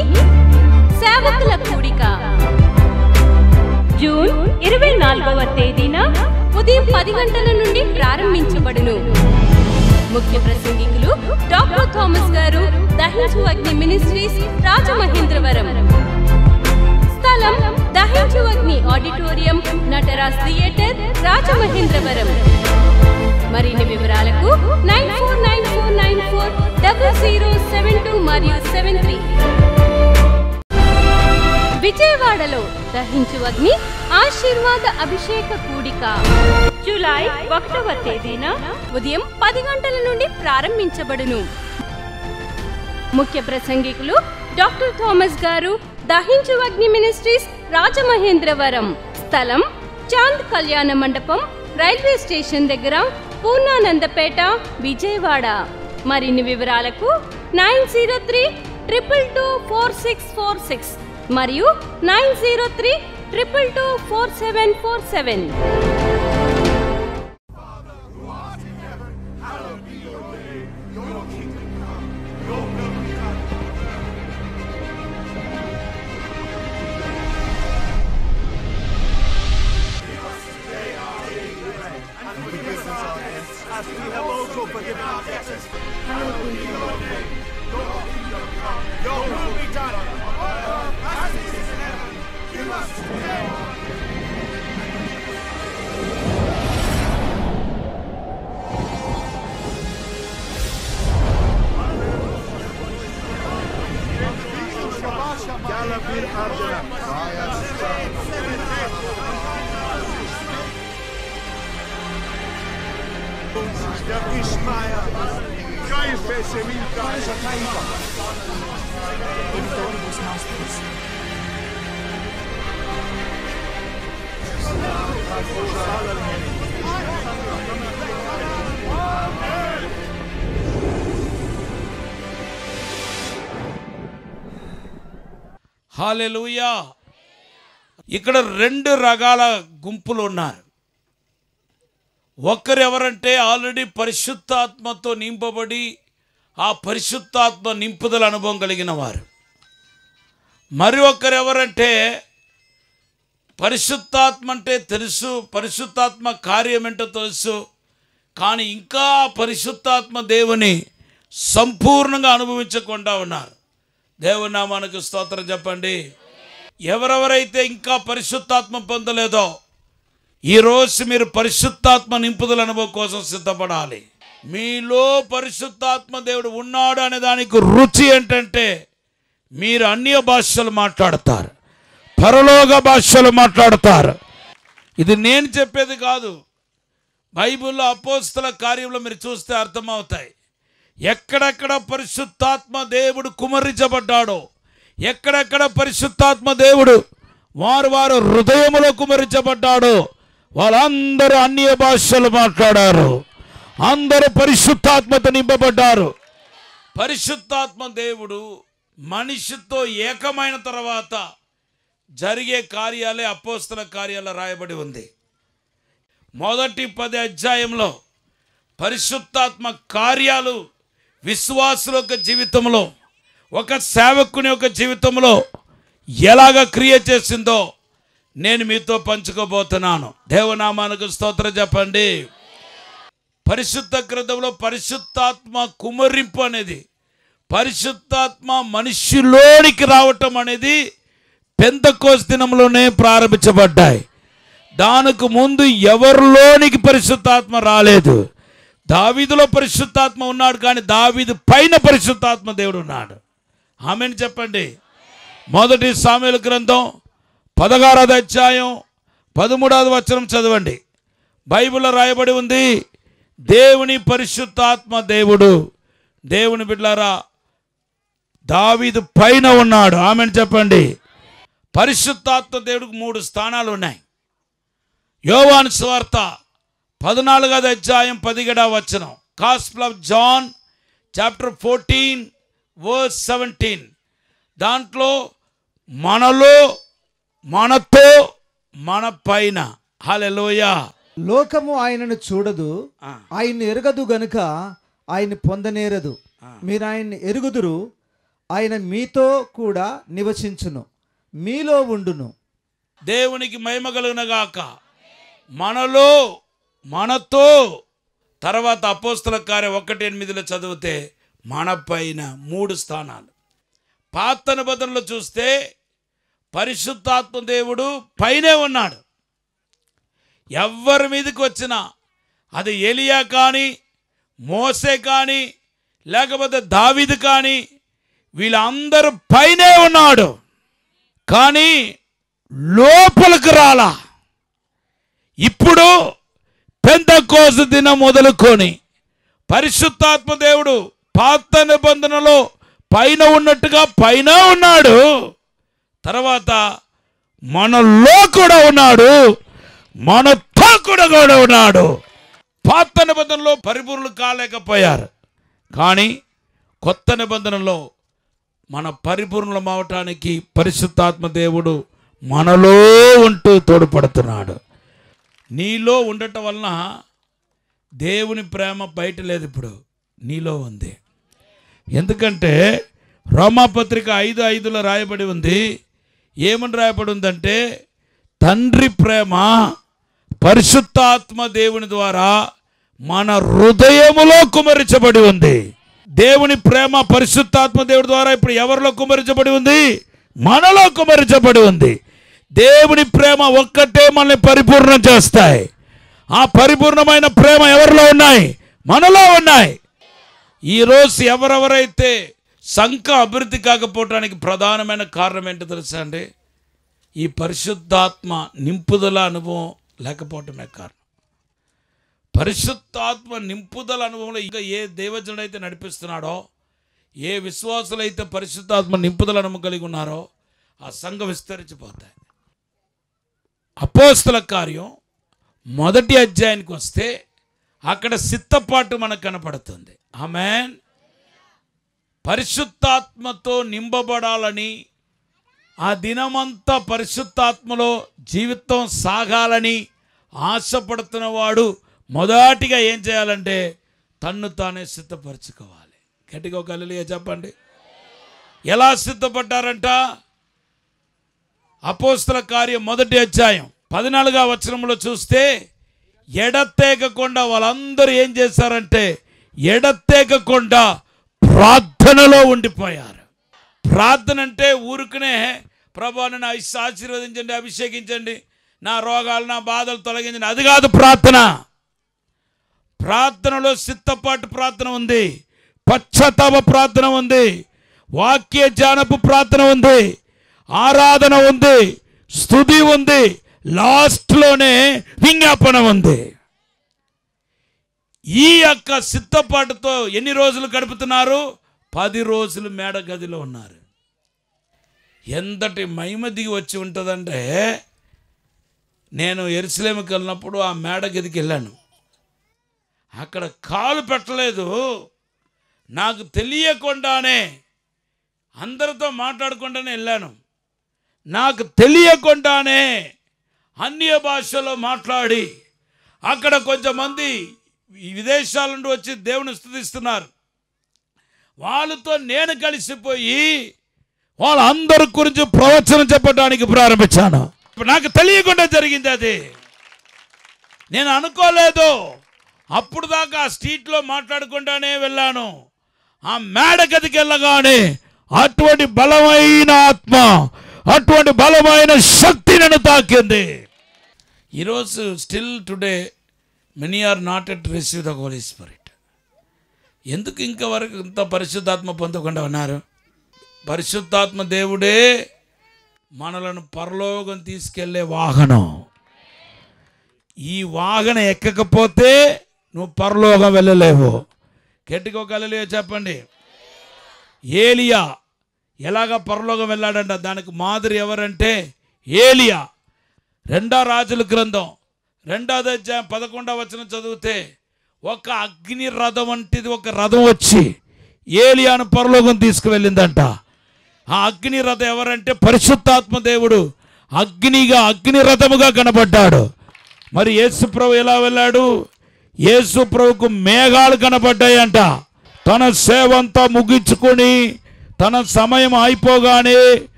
అగ్ని సేవకుల కూడిక జూన్ 24వ తేదీన ఉదయం 10 గంటల నుండి ప్రారంభించబడును. ముఖ్య ప్రసంగికులు డాక్టర్ థామస్ గారు, దహించు అగ్ని మినిస్ట్రీస్, రాజమహేంద్రవరం. స్థలం దహించు అగ్ని ఆడిటోరియం, నటరాజ్ థియేటర్, రాజమహేంద్రవరం. మరిన్ని వివరాలకు 9494940072 మరియు 73. విజయవాడలో దహించు అగ్ని ఆశీర్వాద అభిషేక కూడిక జూలై 1వ తేదీన ఉదయం 10 గంటల నుండి ప్రారంభించబడును. ముఖ్య ప్రసంగికులు డాక్టర్ థామస్ గారు, దహించు అగ్ని మినిస్ట్రీస్, రాజమహేంద్రవరం. స్థలం చాంద్ కళ్యాణ మండపం, రైల్వే స్టేషన్ దగ్గర, పూర్ణానందపేట, విజయవాడ. మరిన్ని వివరాలకు 9032224646 మరియు 9032224747. హల్లెలూయా. ఇక్కడ 2 రకాల గుంపులు ఉన్నారు. ఒక్కరెవరంటే ఆల్రెడీ పరిశుద్ధాత్మతో నింపబడి ఆ పరిశుద్ధాత్మ నింపుదల అనుభవం కలిగిన వారు. మరి ఒక్కరెవరంటే పరిశుద్ధాత్మ అంటే తెలుసు, పరిశుద్ధాత్మ కార్యం ఏంటో తెలుసు, కానీ ఇంకా పరిశుద్ధాత్మ దేవుని సంపూర్ణంగా అనుభవించకుండా ఉన్నారు. దేవుని నామానికి స్తోత్రం చెప్పండి. ఎవరెవరైతే ఇంకా పరిశుద్ధాత్మ పొందలేదో ఈరోజు మీరు పరిశుద్ధాత్మ నింపుదల అనుభవం కోసం సిద్ధపడాలి. మీలో పరిశుద్ధాత్మ దేవుడు ఉన్నాడు అనే దానికి రుచి ఏంటంటే మీరు అన్య భాషలు మాట్లాడతారు, పరలోక భాషలు మాట్లాడతారు. ఇది నేను చెప్పేది కాదు, బైబిల్లో అపోస్తల కార్యంలో మీరు చూస్తే అర్థమవుతాయి. ఎక్కడెక్కడ పరిశుద్ధాత్మ దేవుడు కుమ్మరించబడ్డాడో, ఎక్కడెక్కడ పరిశుద్ధాత్మ దేవుడు వారు హృదయములో కుమ్మరించబడ్డాడో వాళ్ళందరూ అన్య భాషలు మాట్లాడారు, అందరూ పరిశుద్ధాత్మతో నింపబడ్డారు. పరిశుద్ధాత్మ దేవుడు మనిషితో ఏకమైన తర్వాత జరిగే కార్యాలే అపోస్తల కార్యాలు రాయబడి ఉంది. మొదటి 10 అధ్యాయంలో పరిశుద్ధాత్మ కార్యాలు విశ్వాసుల యొక్క జీవితంలో, ఒక సేవకుని యొక్క జీవితంలో ఎలాగ క్రియ చేసిందో నేను మీతో పంచుకోబోతున్నాను. దేవనామానికి స్తోత్రం చెప్పండి. పరిశుద్ధ గ్రంథంలో పరిశుద్ధాత్మ కుమ్మరింపు అనేది, పరిశుద్ధాత్మ మనిషిలోనికి రావటం అనేది పెంతెకోస్తు దినంలోనే ప్రారంభించబడ్డాయి. దానికి ముందు ఎవరిలోనికి పరిశుద్ధాత్మ రాలేదు. దావీదులో పరిశుద్ధాత్మ ఉన్నాడు, కానీ దావీదు పైన పరిశుద్ధాత్మ దేవుడు ఉన్నాడు. ఆమేన్ చెప్పండి. మొదటి సామెయేలు గ్రంథం 16వ అధ్యాయం 13వ వచనం చదవండి. బైబిల్లో రాయబడి ఉంది, దేవుని పరిశుద్ధాత్మ దేవుడు, దేవుని బిడ్డలారా, దావీదు పైన ఉన్నాడు. ఆమేన్ చెప్పండి. పరిశుద్ధాత్మ దేవుడికి 3 స్థానాలు ఉన్నాయి. యోహాను సువార్త 14వ అధ్యాయం 17వ వచనం, gospel of John chapter 14 verse 17. దాంట్లో మనలో, మనతో, మన పైన. హల్లెలూయా. లోకము ఆయనను చూడదు, ఆయన్ని ఎరగదు గనుక ఆయన్ని పొందనేరదు. మీరు ఆయన్ని ఎరుగుదురు, ఆయన మీతో కూడా నివసించును, మీలో ఉండును. దేవునికి మహిమ కలుగునగాక. మనలో, మనతో, తర్వాత అపోస్తల కార్యం 1:8 చదివితే మన పైన 3 స్థానాలు. పాత నిబంధనలో చూస్తే పరిశుద్ధాత్మ దేవుడు పైనే ఉన్నాడు. ఎవరి మీదకి వచ్చినా, అది ఎలియా కానీ, మోసే కానీ, లేకపోతే దావీదు కానీ, వీళ్ళందరూ పైనే ఉన్నాడు. కానీ లోపలికి రాలా. ఇప్పుడు పెంతెకోస్తు దినం మొదలుకొని పరిశుద్ధాత్మ దేవుడు పాత నిబంధనలో పైన ఉన్నట్టుగా పైన ఉన్నాడు. తర్వాత మనలో కూడా ఉన్నాడు, మనతో కూడా ఉన్నాడు. పాత నిబంధనలో పరిపూర్ణులు కాలేకపోయారు, కానీ కొత్త నిబంధనలో మన పరిపూర్ణులం అవటానికి పరిశుద్ధాత్మ దేవుడు మనలో ఉంటూ తోడ్పడుతున్నాడు. నీలో ఉండటం వలన దేవుని ప్రేమ బయట లేదు, ఇప్పుడు నీలో ఉంది. ఎందుకంటే రోమాపత్రిక 5:5 రాయబడి ఉంది. ఏమని రాయబడి ఉందంటే, తండ్రి ప్రేమ పరిశుద్ధాత్మ దేవుని ద్వారా మన హృదయములో కుమరించబడి ఉంది. దేవుని ప్రేమ పరిశుద్ధాత్మ దేవుడి ద్వారా ఇప్పుడు ఎవరిలో కుమరించబడి ఉంది? మనలో కుమరించబడి ఉంది. దేవుని ప్రేమ ఒక్కటే మనల్ని పరిపూర్ణం చేస్తాయి. ఆ పరిపూర్ణమైన ప్రేమ ఎవరిలో ఉన్నాయి? మనలో ఉన్నాయి. ఈరోజు ఎవరెవరైతే సంఘ అభివృద్ధి కాకపోవటానికి ప్రధానమైన కారణం ఏంటో తెలుసా అండి? ఈ పరిశుద్ధాత్మ నింపుదల అనుభవం లేకపోవటమే కారణం. పరిశుద్ధాత్మ నింపుదల అనుభవంలో ఇంకా ఏ దైవజనుడు అయితే నడిపిస్తున్నాడో, ఏ విశ్వాసులు అయితే పరిశుద్ధాత్మ నింపుదల అనుభవం కలిగి ఉన్నారో, ఆ సంఘం విస్తరించిపోతాయి. అపోస్తల కార్యం 1వ అధ్యాయానికి వస్తే అక్కడ సిద్ధపాటు మనకు కనపడుతుంది. ఆమేన్. పరిశుద్ధాత్మతో నింపబడాలని, ఆ దినమంతా పరిశుద్ధాత్మలో జీవితం సాగాలని ఆశపడుతున్న వాడు మొదటిగా ఏం చేయాలంటే తన్ను తానే సిద్ధపరచుకోవాలి. గట్టిగా ఒక హల్లెలూయా చెప్పండి. ఎలా సిద్ధపడ్డారంట? అపోస్తల కార్యం 1వ అధ్యాయం 14వ వచనంలో చూస్తే, ఎడతెగకుండా వాళ్ళందరూ ఏం చేశారంటే ఎడతెగకుండా ప్రార్థనలో ఉండిపోయారు. ప్రార్థన అంటే ఊరుకునే ప్రభువా నన్ను ఆశీర్వదించండి, అభిషేకించండి, నా రోగాలు నా బాధలు తొలగించండి, అది కాదు ప్రార్థన. ప్రార్థనలో సిద్ధపాటు ప్రార్థన ఉంది, పశ్చాత్తాప ప్రార్థన ఉంది, వాక్య ధ్యానపు ప్రార్థన ఉంది, ఆరాధన ఉంది, స్తుతి ఉంది, లాస్ట్లోనే విజ్ఞాపన ఉంది. ఈ యొక్క సిద్ధపాటుతో ఎన్ని రోజులు గడుపుతున్నారు? 10 రోజులు మేడ గదిలో ఉన్నారు. ఎంతటి మహిమ దిగి వచ్చి ఉంటుందంటే, నేను యెరూషలేముకి వెళ్ళినప్పుడు ఆ మేడ గదికి వెళ్ళాను. అక్కడ కాలు పెట్టలేదు. నాకు తెలియకుండానే అందరితో మాట్లాడకుండానే వెళ్ళాను. నాకు తెలియకుండానే అన్య భాషలో మాట్లాడి, అక్కడ కొంచెంమంది విదేశాల నుండి వచ్చి దేవుని స్తుతిస్తున్నారు. వాళ్ళతో నేను కలిసిపోయి వాళ్ళందరి గురించి ప్రవచనం చెప్పడానికి ప్రారంభించాను. నాకు తెలియకుండా జరిగింది అది. నేను అనుకోలేదు. అప్పుడు దాకా ఆ స్ట్రీట్లో మాట్లాడకుండానే వెళ్ళాను. ఆ మేడ గదికి వెళ్ళగానే అటువంటి బలమైన ఆత్మ, అటువంటి బలమైన శక్తి నన్ను తాకింది. ఈరోజు still today many are not yet receive the Holy Spirit. ఎందుకు ఇంకా వరకు ఇంత పరిశుద్ధాత్మ పొందకుండా ఉన్నారు? పరిశుద్ధాత్మ దేవుడే మనలను పరలోకం తీసుకెళ్లే వాహనం. ఈ వాహనం ఎక్కకపోతే నువ్వు పరలోకం వెళ్ళలేవు. గట్టిగా ఒక హల్లెలూయా చెప్పండి. ఏలియా ఎలాగ పరలోకం వెళ్ళాడంట, దానికి మాదిరి ఎవరంటే ఏలియా. 2వ రాజుల గ్రంథం 2వ అధ్యాయం 11వ వచనం చదివితే, ఒక అగ్ని రథం వంటిది ఒక రథం వచ్చి ఏలియాను పరలోకం తీసుకువెళ్ళిందంట. ఆ అగ్ని రథం ఎవరంటే పరిశుద్ధాత్మ దేవుడు అగ్నిగా, అగ్ని రథముగా కనబడ్డాడు. మరి యేసు ప్రభు ఎలా వెళ్ళాడు? యేసు ప్రభుకు మేఘాలు కనబడ్డాయంట. తన సేవంతా ముగించుకొని తన సమయం అయిపోగానే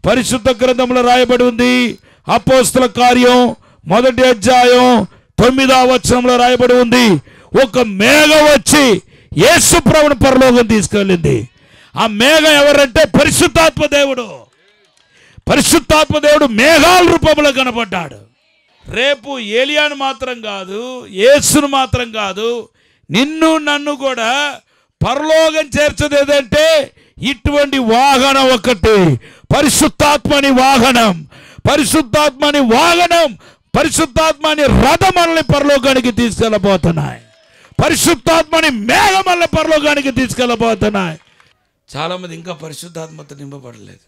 పరిశుద్ధ గ్రంథంలో రాయబడి ఉంది. అపోస్తల కార్యం 1వ అధ్యాయం 9వ వచనంలో రాయబడి ఉంది. ఒక మేఘం వచ్చి యేసు ప్రభువును పరలోకం తీసుకెళ్ళింది. ఆ మేఘం ఎవరంటే పరిశుద్ధాత్మ దేవుడు. పరిశుద్ధాత్మ దేవుడు మేఘాల రూపంలో కనపడ్డాడు. రేపు ఏలియాను మాత్రం కాదు, యేసును మాత్రం కాదు, నిన్ను నన్ను కూడా పరలోకం చేర్చదు ఏదంటే ఇటువంటి వాహనం ఒకటి, పరిశుద్ధాత్మని వాహనం. పరిశుద్ధాత్మని వాహనం, పరిశుద్ధాత్మని రథం మనల్ని పరలోకానికి తీసుకెళ్ళబోతున్నాయి. పరిశుద్ధాత్మని మేఘం మనల్ని పరలోకానికి తీసుకెళ్ళబోతున్నాయి. చాలామంది ఇంకా పరిశుద్ధాత్మతో నింపబడలేదు.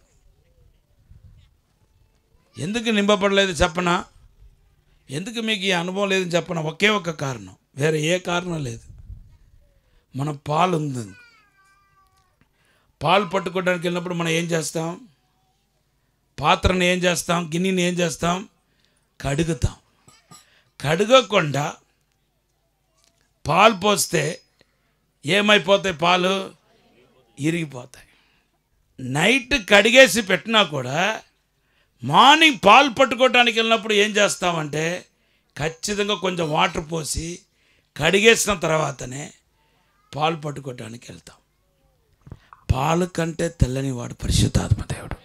ఎందుకు నింపబడలేదు చెప్పనా? ఎందుకు మీకు ఈ అనుభవం లేదని చెప్పనా? ఒకే ఒక కారణం, వేరే ఏ కారణం లేదు. మన పాలు ఉంది. పాలు పట్టుకోవడానికి వెళ్ళినప్పుడు మనం ఏం చేస్తాం? పాత్రను ఏం చేస్తాం? గిన్నెని ఏం చేస్తాం? కడుగుతాం. కడగకుండా పాలు పోస్తే ఏమైపోతాయి? పాలు ఇరిగిపోతాయి. నైట్ కడిగేసి పెట్టినా కూడా మార్నింగ్ పాలు పట్టుకోవడానికి వెళ్ళినప్పుడు ఏం చేస్తామంటే ఖచ్చితంగా కొంచెం వాటర్ పోసి కడిగేసిన తర్వాతనే పాలు పట్టుకోవడానికి వెళ్తాం. పాలు కంటే తెల్లని వాడు పరిశుద్ధాత్మ దేవుడు.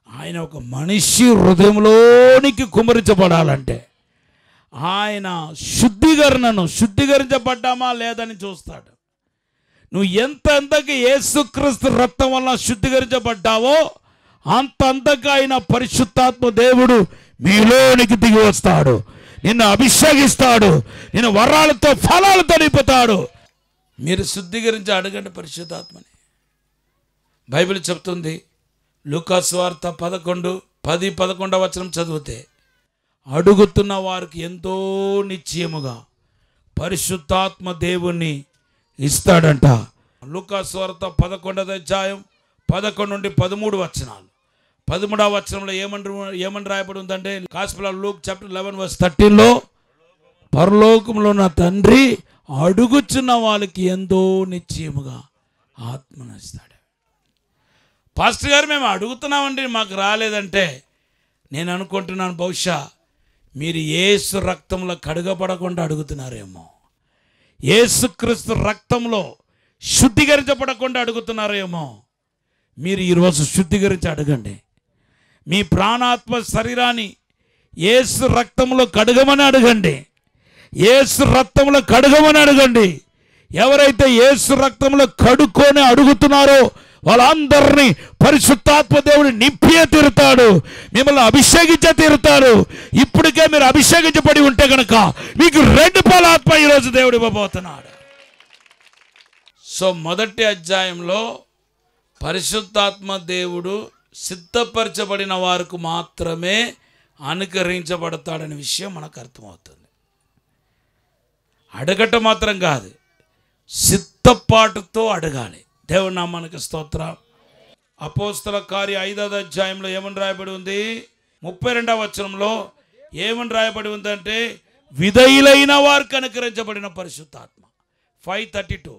ఆయన ఒక మనిషి హృదయంలోనికి కుమరించబడాలంటే ఆయన శుద్ధీకరించబడ్డామా లేదని చూస్తాడు. నువ్వు ఎంతకి యేసుక్రీస్తు రక్తం వల్ల శుద్ధీకరించబడ్డావో అంతగా ఆయన పరిశుద్ధాత్మ దేవుడు మీలోనికి దిగి వస్తాడు, నిన్ను అభిషేకిస్తాడు, నిన్ను వరాలతో ఫలాలతో నింపుతాడు. మీరు శుద్ధీకరించి అడగండి పరిశుద్ధాత్మని. బైబిల్ చెప్తుంది, లూకా సువార్త 10:11 వచనం చదివితే, అడుగుతున్న వారికి ఎంతో నిశ్చయముగా పరిశుద్ధాత్మ దేవుణ్ణి ఇస్తాడంట. లూకా సువార్త 11వ అధ్యాయం 11 నుండి 13 వచనాలు. 13వ వచనంలో ఏమని రాయబడి ఉందంటే, గాస్పెల్ ఆఫ్ లూక్ చాప్టర్ 11:13లో, పరలోకంలో నా తండ్రి అడుగుచున్న వాళ్ళకి ఎంతో నిశ్చయముగా ఆత్మను ఇస్తాడు. పాస్టర్ గారు మేము అడుగుతున్నామండి మాకు రాలేదంటే నేను అనుకుంటున్నాను బహుశా మీరు యేసు రక్తంలో కడగబడకుండా అడుగుతున్నారేమో, యేసుక్రీస్తు రక్తంలో శుద్ధీకరించబడకుండా అడుగుతున్నారేమో. మీరు ఈరోజు శుద్ధీకరించి అడగండి. మీ ప్రాణాత్మ శరీరాన్ని యేసు రక్తంలో కడగమని అడగండి. యేసు రక్తంలో కడగమని అడగండి. ఎవరైతే యేసు రక్తంలో కడుక్కొని అడుగుతున్నారో వాళ్ళందరినీ పరిశుద్ధాత్మ దేవుడు నింపియే తీరుతాడు, మిమ్మల్ని అభిషేకించే తీరుతాడు. ఇప్పటికే మీరు అభిషేకించబడి ఉంటే కనుక మీకు 2 పాల ఆత్మ ఈరోజు దేవుడు ఇవ్వబోతున్నాడు. సో 1వ అధ్యాయంలో పరిశుద్ధాత్మ దేవుడు సిద్ధపరచబడిన వారికి మాత్రమే అనుకరించబడతాడనే విషయం మనకు అర్థమవుతుంది. అడగటం మాత్రం కాదు, సిద్ధపాటుతో అడగాలి. దేవుని నామానికి స్తోత్రం. అపోస్తల కార్య 5వ అధ్యాయంలో ఏమని రాయబడి ఉంది? 32వ వచనంలో ఏమని రాయబడి ఉందంటే, విధేయులైన వారికి అనుకరించబడిన పరిశుద్ధాత్మ. 5:32.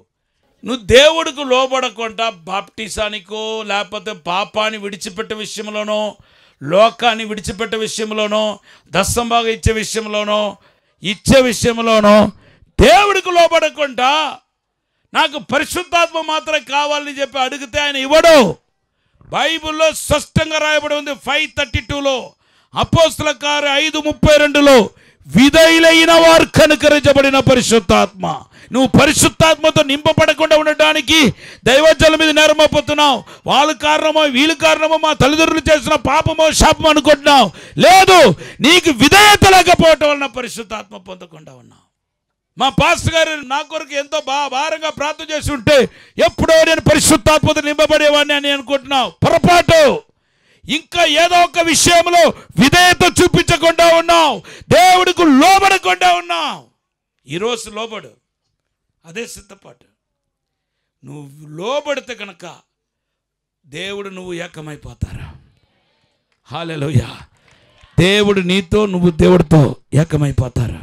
నువ్వు దేవుడికి లోబడకుండా బాప్టిసానికో లేకపోతే పాపాన్ని విడిచిపెట్టే విషయంలోనో, లోకాన్ని విడిచిపెట్టే విషయంలోనో, దశంభాగం ఇచ్చే విషయంలోనో దేవుడికి లోబడకుండా నాకు పరిశుద్ధాత్మ మాత్రం కావాలని చెప్పి అడిగితే ఆయన ఇవ్వడు. బైబిల్లో స్పష్టంగా రాయబడి ఉంది 5:32లో. అపోస్తల కార్య 5:32లో విధేయులైన వారు కనుకరించబడిన పరిశుద్ధాత్మ. నువ్వు పరిశుద్ధాత్మతో నింపబడకుండా ఉండడానికి దైవజనుల మీద నేరమోపుతున్నావు. వాళ్ళ కారణమో వీళ్ళ కారణమో మా తల్లిదండ్రులు చేసిన పాపమో శాపమో అనుకుంటున్నావు. లేదు, నీకు విధేయత లేకపోవటం వలన పరిశుద్ధాత్మ పొందకుండా ఉన్నావు. మా పాస్టర్ గారు నా కొరకు ఎంతో భారంగా ప్రార్థన చేసి ఉంటే ఎప్పుడో నేను పరిశుద్ధాత్మతో నింపబడేవాడిని అని అనుకుంటున్నావు. పొరపాటు. ఇంకా ఏదో ఒక విషయంలో విధేయత చూపించకుండా ఉన్నావు, దేవుడికి లోబడకుండా ఉన్నావు. ఈరోజు లోబడు, అదే సిద్ధపాటు. నువ్వు లోబడితే కనుక దేవుడు నువ్వు ఏకమైపోతారా. హల్లెలూయా. దేవుడు నీతో, నువ్వు దేవుడితో ఏకమైపోతారా.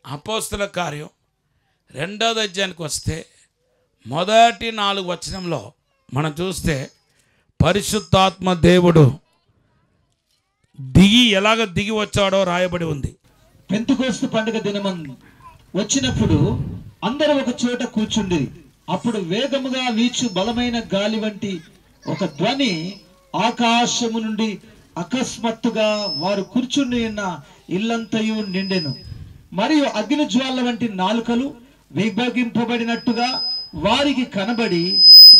అపోస్తల కార్యం 2వ అధ్యాయానికి వస్తే మొదటి 4 వచనంలో మనం చూస్తే పరిశుద్ధాత్మ దేవుడు ఎలాగ దిగి వచ్చాడో రాయబడి ఉంది. పెంతెకోస్తు పండుగ దినమం వచ్చినప్పుడు అందరూ ఒక చోట కూర్చుండి, అప్పుడు వేగముగా వీచు బలమైన గాలి వంటి ఒక ధ్వని ఆకాశము నుండి అకస్మాత్తుగా వారు కూర్చుని ఉన్న ఇల్లంతయు నిండెను. మరియు అగ్ని జ్వాల వంటి నాలుకలు విభజింపబడినట్టుగా వారికి కనబడి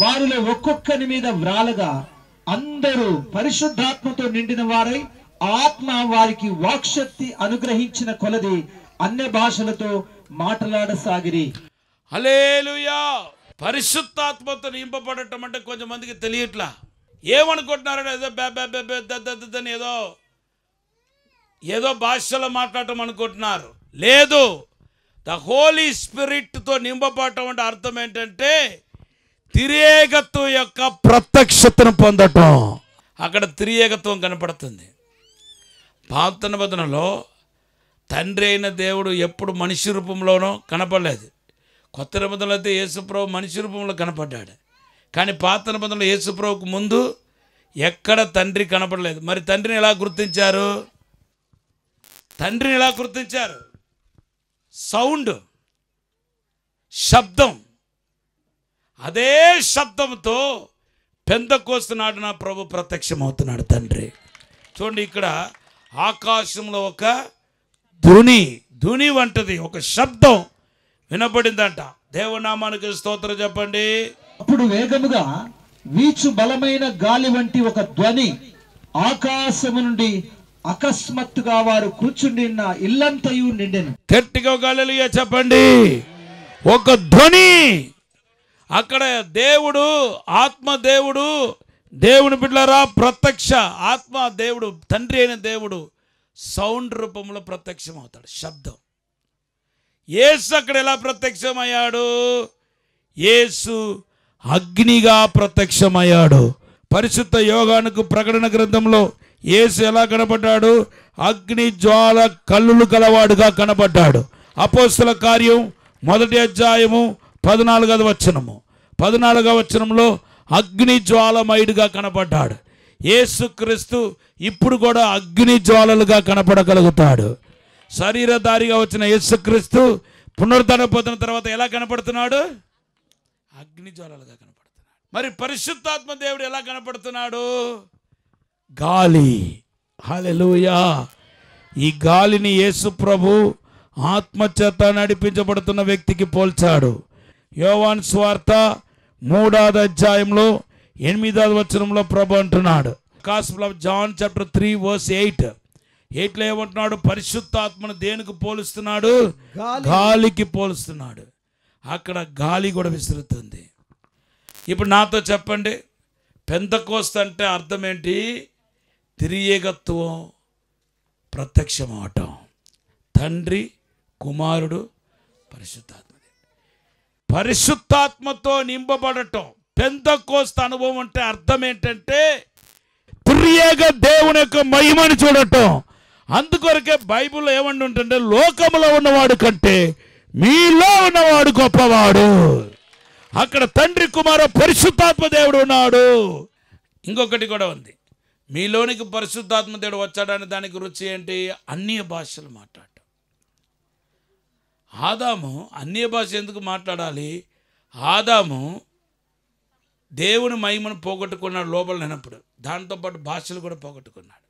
వారిలో ఒక్కొక్కని మీద వ్రాలగా అందరూ పరిశుద్ధాత్మతో నిండిన వారై ఆత్మ వారికి వాక్శక్తి అనుగ్రహించిన కొలది అన్య భాషలతో మాట్లాడసాగిరి. హల్లెలూయా. పరిశుద్ధాత్మతో నింపబడటం అంటే కొంచెం మందికి తెలియట్లా. ఏమనుకుంటున్నారని ఏదో ఏదో భాషలో మాట్లాడటం అనుకుంటున్నారు. లేదు, ద హోలీ స్పిరిట్తో నింపబడటం అంటే అర్థం ఏంటంటే త్రియేకత్వం యొక్క ప్రత్యక్షతను పొందటం. అక్కడ త్రియేకత్వం కనపడుతుంది. పాత నిబంధనలో తండ్రి అయిన దేవుడు ఎప్పుడు మనిషి రూపంలోనో కనపడలేదు. కొత్త నిబంధనలో అయితే యేసుప్రభు మనిషి రూపంలో కనపడ్డాడు. కానీ పాత నిబంధనలో యేసుప్రభుకు ముందు ఎక్కడ తండ్రి కనపడలేదు. మరి తండ్రిని ఎలా గుర్తించారు? సౌండ్, శబ్దం. అదే శబ్దంతో పెంతెకోస్తు నాడున ప్రభు ప్రత్యక్షమవుతున్నాడు తండ్రి. చూడండి, ఇక్కడ ఆకాశంలో ఒక ధుని వంటిది ఒక శబ్దం వినపడిందంట. దేవునామానికి స్తోత్రం చెప్పండి. అప్పుడు వేగముగా వీచు బలమైన గాలి వంటి ఒక ధ్వని ఆకాశము నుండి అకస్మాత్తుగా వారు కూర్చుని ఉన్న ఇల్లంతయు నిండెను. గట్టిగా హల్లెలూయా చెప్పండి. ఒక ధ్వని. అక్కడ దేవుడు, ఆత్మదేవుడు, దేవుని బిడ్డలారా, ప్రత్యక్ష ఆత్మ దేవుడు, తండ్రి అయిన దేవుడు సౌండ్ రూపంలో ప్రత్యక్షం అవుతాడు, శబ్దం. యేసు అక్కడ ఎలా ప్రత్యక్షమయ్యాడు? యేసు అగ్నిగా ప్రత్యక్షమయ్యాడు. పరిశుద్ధ యోహాను ప్రకటన గ్రంథంలో యేసు ఎలా కనపడ్డాడు? అగ్ని జ్వాల కళ్ళులు గలవాడుగా కనపడ్డాడు. అపోస్తల కార్యం 1వ అధ్యాయము 14వ వచనము. 14వ వచనంలో అగ్ని జ్వాలమయుడిగా కనపడ్డాడు. యేసుక్రీస్తు ఇప్పుడు కూడా అగ్ని జ్వాలలుగా కనపడగలుగుతాడు. శరీరధారిగా వచ్చిన యేసుక్రీస్తు పునరుద్ధరణ పొందిన తర్వాత ఎలా కనపడుతున్నాడు? అగ్ని జ్వాలలుగా కనపడుతున్నాడు. మరి పరిశుద్ధాత్మ దేవుడు ఎలా కనపడుతున్నాడు? గాలి. హల్లెలూయా. ఈ గాలిని యేసు ప్రభు ఆత్మచేత నడిపించబడుతున్న వ్యక్తికి పోల్చాడు. యోవాను సువార్త 3వ అధ్యాయంలో 8వ వచనంలో ప్రభు అంటున్నాడు. Gospel of John chapter 3 verse 8లో ఏమంటున్నాడు? పరిశుద్ధాత్మను దేనికి పోలుస్తున్నాడు? గాలికి పోలుస్తున్నాడు. అక్కడ గాలి కూడా విసురుతుంది. ఇప్పుడు నాతో చెప్పండి, పెంతెకోస్తు అంటే అర్థం ఏంటి? త్రియేకత్వం ప్రత్యక్షమవటం. తండ్రి, కుమారుడు, పరిశుద్ధాత్మ. పరిశుద్ధాత్మతో నింపబడటం. పెంతెకోస్తు అనుభవం అంటే అర్థం ఏంటంటే త్రియేక దేవుని యొక్క మహిమను చూడటం. అందుకొరకే బైబిల్లో ఏమని ఉంటుంటే లోకములో ఉన్నవాడు కంటే మీలో ఉన్నవాడు గొప్పవాడు. అక్కడ తండ్రి, కుమార, పరిశుద్ధాత్మ దేవుడు ఉన్నాడు. ఇంకొకటి కూడా ఉంది. మీలోనికి పరిశుద్ధాత్మ దేవుడు వచ్చాడని దానికి రుచి ఏంటి? అన్య భాషలు మాట్లాడటం. ఆదాము అన్య భాష ఎందుకు మాట్లాడాలి? ఆదాము దేవుని మహిమను పోగొట్టుకున్నాడు లోపల లేనప్పుడు. దాంతోపాటు భాషలు కూడా పోగొట్టుకున్నాడు.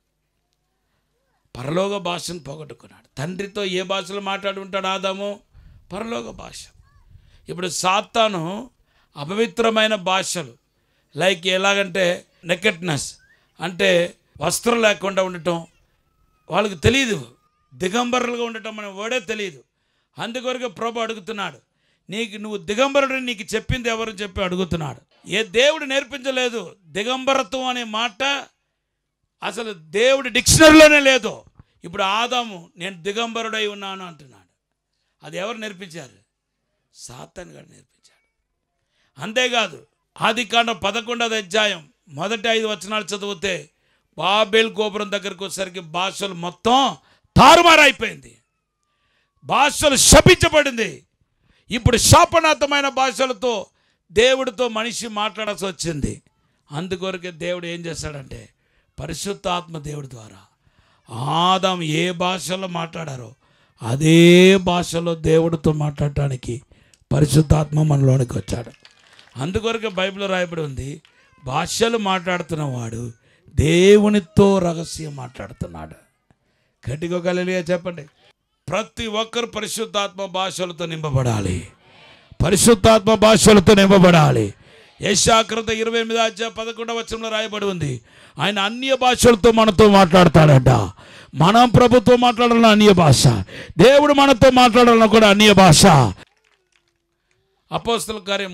పరలోక భాషను పోగొట్టుకున్నాడు. తండ్రితో ఏ భాషలు మాట్లాడి ఉంటాడు ఆదాము? పరలోక భాష. ఇప్పుడు సాతాను అపవిత్రమైన భాషలు, లైక్ ఎలాగంటే నెకెట్నెస్ అంటే వస్త్రం లేకుండా ఉండటం. వాళ్ళకి తెలియదు. దిగంబరులుగా ఉండటం అనే వర్డే తెలియదు. అందుకొరకు ప్రభు అడుగుతున్నాడు, నువ్వు దిగంబరుడిని నీకు చెప్పింది ఎవరు చెప్పి అడుగుతున్నాడు. ఏ దేవుడు నేర్పించలేదు. దిగంబరత్వం అనే మాట అసలు దేవుడి డిక్షనరీలోనే లేదు. ఇప్పుడు ఆదాము నేను దిగంబరుడై ఉన్నాను అంటున్నాడు. అది ఎవరు నేర్పించారు? సాతాను గారు నేర్పించాడు. అంతేకాదు, ఆదికాండం 11వ అధ్యాయం మొదటి 5 వచనాలు చదివితే బాబేల్ గోపురం దగ్గరికి వచ్చేసరికి భాషలు మొత్తం తారుమారైపోయింది. భాషలు శపించబడింది. ఇప్పుడు శాపనార్థమైన భాషలతో దేవుడితో మనిషి మాట్లాడాల్సి వచ్చింది. అందుకొరకే దేవుడు ఏం చేశాడంటే పరిశుద్ధాత్మ దేవుడి ద్వారా ఆదాము ఏ భాషలో మాట్లాడారో అదే భాషలో దేవుడితో మాట్లాడటానికి పరిశుద్ధాత్మ మనలోనికి వచ్చాడు. అందుకొరకే బైబిల్లో రాయబడి ఉంది, భాషలు మాట్లాడుతున్నవాడు దేవునితో రహస్యం మాట్లాడుతున్నాడు. గట్టిగా హల్లెలూయా చెప్పండి. ప్రతి ఒక్కరు పరిశుద్ధాత్మ భాషలతో నింపబడాలి. పరిశుద్ధాత్మ భాషలతో నింపబడాలి. యెషయా 28:11 రాయబడి ఉంది, ఆయన అన్య భాషలతో మనతో మాట్లాడతాడట. మనం ప్రభుతో మాట్లాడాలన్న అన్య భాష, దేవుడు మనతో మాట్లాడాలన్న కూడా అన్య భాష. అపోస్తలుల కార్యం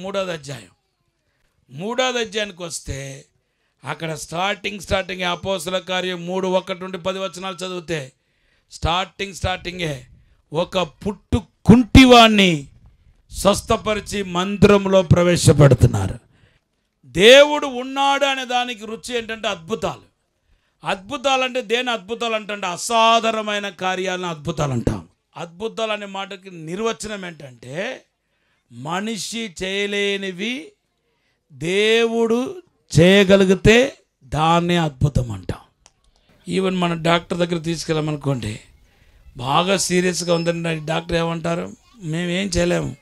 3వ అధ్యాయానికి వస్తే అక్కడ స్టార్టింగ్ అపోస్తలుల కార్యం 3:1-10 చదివితే స్టార్టింగే ఒక పుట్టు కుంటివాణ్ణి స్వస్థపరిచి మందిరంలో ప్రవేశపెడుతున్నారు. దేవుడు ఉన్నాడు అనే దానికి రుచి ఏంటంటే అద్భుతాలు. అద్భుతాలంటే దేని అద్భుతాలు అంటే అసాధారణమైన కార్యాలను అద్భుతాలు అంటాం. అద్భుతాలు అనే మాటకి నిర్వచనం ఏంటంటే మనిషి చేయలేనివి దేవుడు చేయగలిగితే దాన్నే అద్భుతం అంటాం. ఈవెన్ మన డాక్టర్ దగ్గర తీసుకెళ్ళామనుకోండి, బాగా సీరియస్గా ఉందండి, డాక్టర్ ఏమంటారు, మేమేం చేయలేము,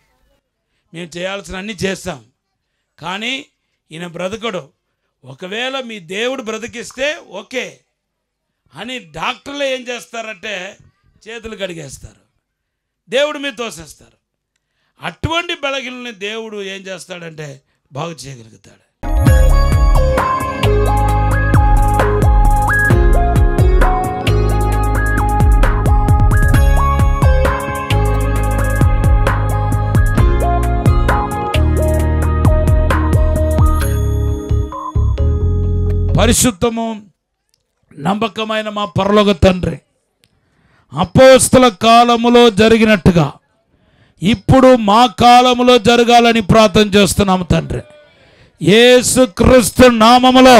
మేము చేయాల్సిన అన్నీ చేస్తాం, కానీ ఈయన బ్రతకడు, ఒకవేళ మీ దేవుడు బ్రతికిస్తే ఓకే అని డాక్టర్లు ఏం చేస్తారంటే చేతులు కడిగేస్తారు, దేవుడు మీద తోసేస్తారు. అటువంటి బలహీనని దేవుడు ఏం చేస్తాడంటే బాగు చేయగలుగుతాడు. పరిశుద్ధము నమ్మకమైన మా పరలోక తండ్రి, అపోస్తల కాలములో జరిగినట్టుగా ఇప్పుడు మా కాలములో జరగాలని ప్రార్థన చేస్తున్నాము తండ్రి. యేసుక్రీస్తు నామములో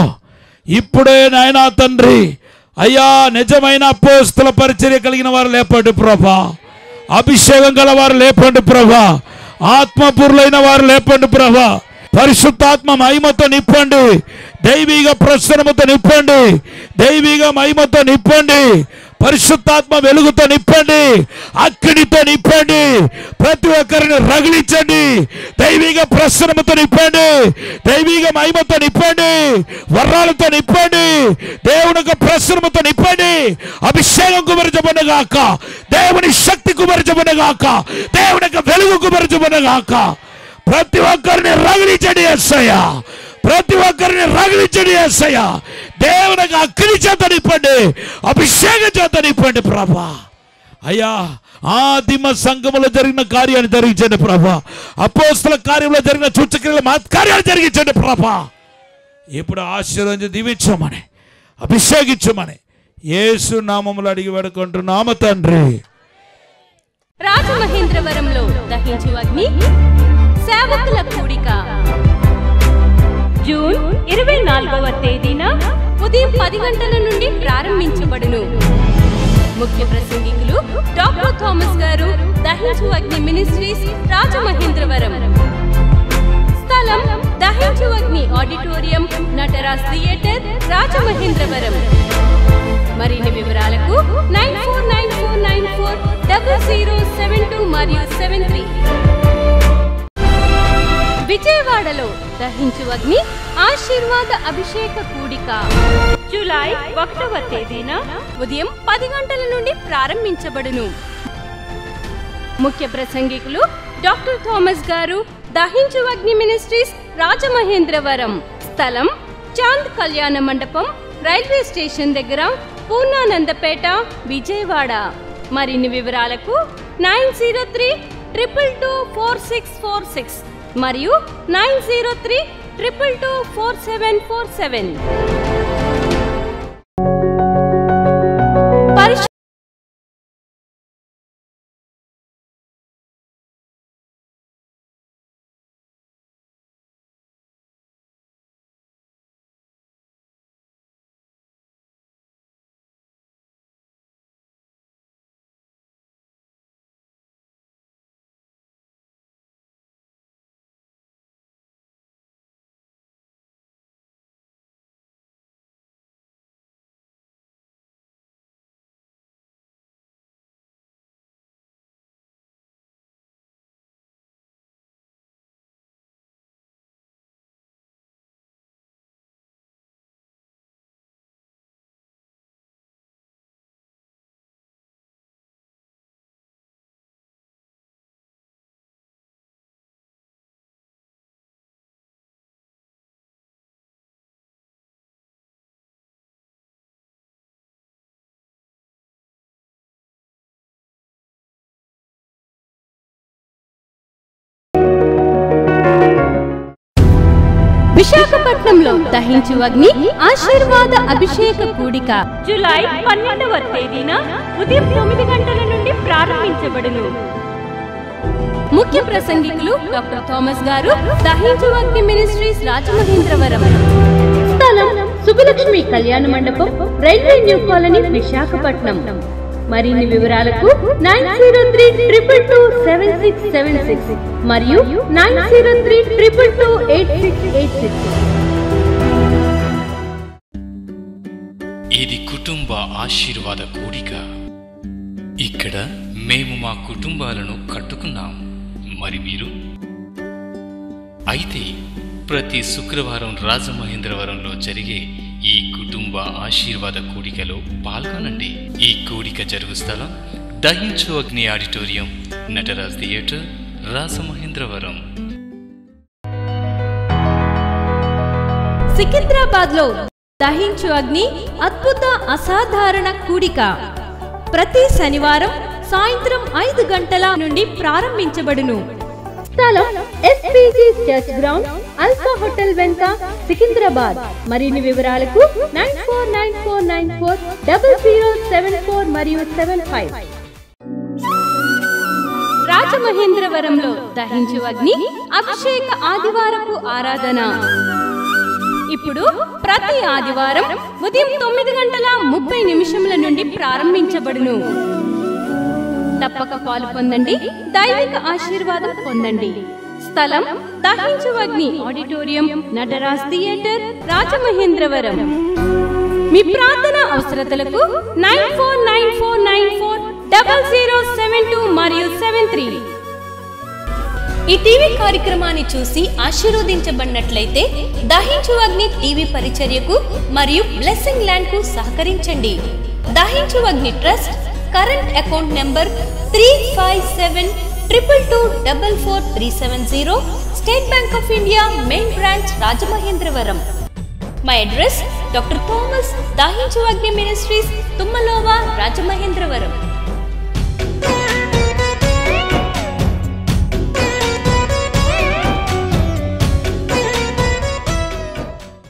ఇప్పుడే నాయనా తండ్రి, అయ్యా నిజమైన అపోస్తల పరిచర్య కలిగిన వారు లేపండి ప్రభా, అభిషేకం గల వారు లేపండి ప్రభా, ఆత్మపూర్లైన వారు లేపండి ప్రభా, పరిశుద్ధాత్మ మహిమతో నింపండి, దైవిక ప్రసన్నముతో నింపండి, దైవిక మహిమతో నింపండి, పరిశుద్ధాత్మ వెలుగుతో నింపండి, అగ్నితో నింపండి, ప్రతి ఒక్కరిని రగిలించండి, దైవిక ప్రసన్నముతో నింపండి, దైవిక మహిమతో నింపండి, వరాలతో నింపండి, దేవుని ప్రసన్నముతో నింపండి, అభిషేకం కుమరించబడగాక, దేవుని శక్తి కుమరించబడగాక, దేవుని వెలుగు కుమరించబడగాక, ప్రతి ఒక్కరిని రగిలించండి యేసయ్యా, ప్రతి ఒక్కరిని రగిలించండి యేసయ్యా, దేవునికి అగ్ని చేత నింపండి, అభిషేకం చేత నింపండి ప్రభా. అయ్యా ఆదిమ సంఘములో జరిగిన కార్యాన్ని జరిగించండి ప్రభా, అపోస్తల కార్యంలో జరిగిన సూచక్రియల కార్యాలు జరిగించండి ప్రభా. ఇప్పుడు ఆశీర్వదించి దీవించమని, అభిషేకించమని యేసు నామములో అడిగి వేడుకుంటున్నాము తండ్రి. రాజమహేంద్రవరంలో దహించు అగ్ని సేవకుల కూడిక జూన్ 24వ తేదీన ఉదయం 10 గంటల నుండి ప్రారంభించబడును. ముఖ్య ప్రసంగికులు డాక్టర్ థామస్ గారు, దహించు అగ్ని మినిస్ట్రీస్, రాజమహేంద్రవరం. స్థలం దహించు అగ్ని ఆడిటోరియం, నటరాజ్ థియేటర్, రాజమహేంద్రవరం. మరిన్ని వివరాలకు 9494940072 మరియు 73. విజయవాడలో దహించు అగ్ని ఆశీర్వాద అభిషేక కూడిక జూలై 1వ తేదీన ఉదయం 10 గంటల నుండి ప్రారంభించబడును. ముఖ్య ప్రసంగికులు డాక్టర్ థామస్ గారు, దహించు అగ్ని మినిస్ట్రీస్, రాజమహేంద్రవరం. స్థలం చాంద్ కళ్యాణ మండపం, రైల్వే స్టేషన్ దగ్గర, పూర్ణానందపేట, విజయవాడ. మరిన్ని వివరాలకు 9032224646 మరియు 9032224747. విశాఖపట్నంలో దహించు అగ్ని ఆశీర్వాద అభిషేక కూడిక జూలై 12వ తేదీన ఉదయం 9 గంటల నుండి ప్రారంభించబడును. ముఖ్య ప్రసంగికులు డాక్టర్ థామస్ గారు, దహించు అగ్ని మినిస్ట్రీస్ రాజమహేంద్రవరం. స్థలం సుబ్బలక్ష్మి కళ్యాణ మండపం, రైల్వే న్యూ కాలనీ, విశాఖపట్నం. మరిన్ని వివరాలకు 9032227676 మరియు 9032228686. ఇది కుటుంబ ఆశీర్వాద కూడిక. ఇక్కడ మేము మా కుటుంబాలను కట్టుకున్నాం. మరి మీరు? అయితే ప్రతి శుక్రవారం రాజమహేంద్రవరంలో జరిగే ఈ కుటుంబ ఆశీర్వాద కూడికలో పాల్గొనండి. ఈ కూడిక జరుగు స్థలం దహించు అగ్ని ఆడిటోరియం, నటరాజ్ థియేటర్, రాజమహేంద్రవరం. సికింద్రాబాద్ లో దహించు అగ్ని అద్భుత అసాధారణ కూడిక ప్రతి శనివారం సాయంత్రం 5 గంటల నుండి ప్రారంభించబడును. స్థలం SPG church ground, alpha hotel వెనుక, సికింద్రాబాద్. మరిన్ని వివరాలకు 9494940074 మరియు 75. రాజమహేంద్రవరంలో దహించు అగ్ని అభిషేక ఆదివారపు ఆరాధన ఇప్పుడు ప్రతి ఆదివారం ఉదయం 9:30 నుండి ప్రారంభించబడును. తప్పక పాలు పొందండి, దైవిక ఆశీర్వాదం పొందండి. స్థలం దహించు అగ్ని ఆడిటోరియం, నటరాజ్ థియేటర్, రాజమహేంద్రవరం. మీ ప్రార్థన అవసరతలకు 9494940072 మరియు 73. ఈ టీవీ కార్యక్రమాన్ని చూసి ఆశీర్వదించబడినట్లయితే దహించు అగ్ని టీవీ పరిచర్యకు మరియు బ్లెస్సింగ్ ల్యాండ్ కు సహకరించండి. Dahinchu Agni trust current account number 357222444370, State Bank of India main branch, Rajamahendravaram. My address doctor Thomas, Dahinchu Agni ministries, తుమ్మలోవా, Rajamahendravaram.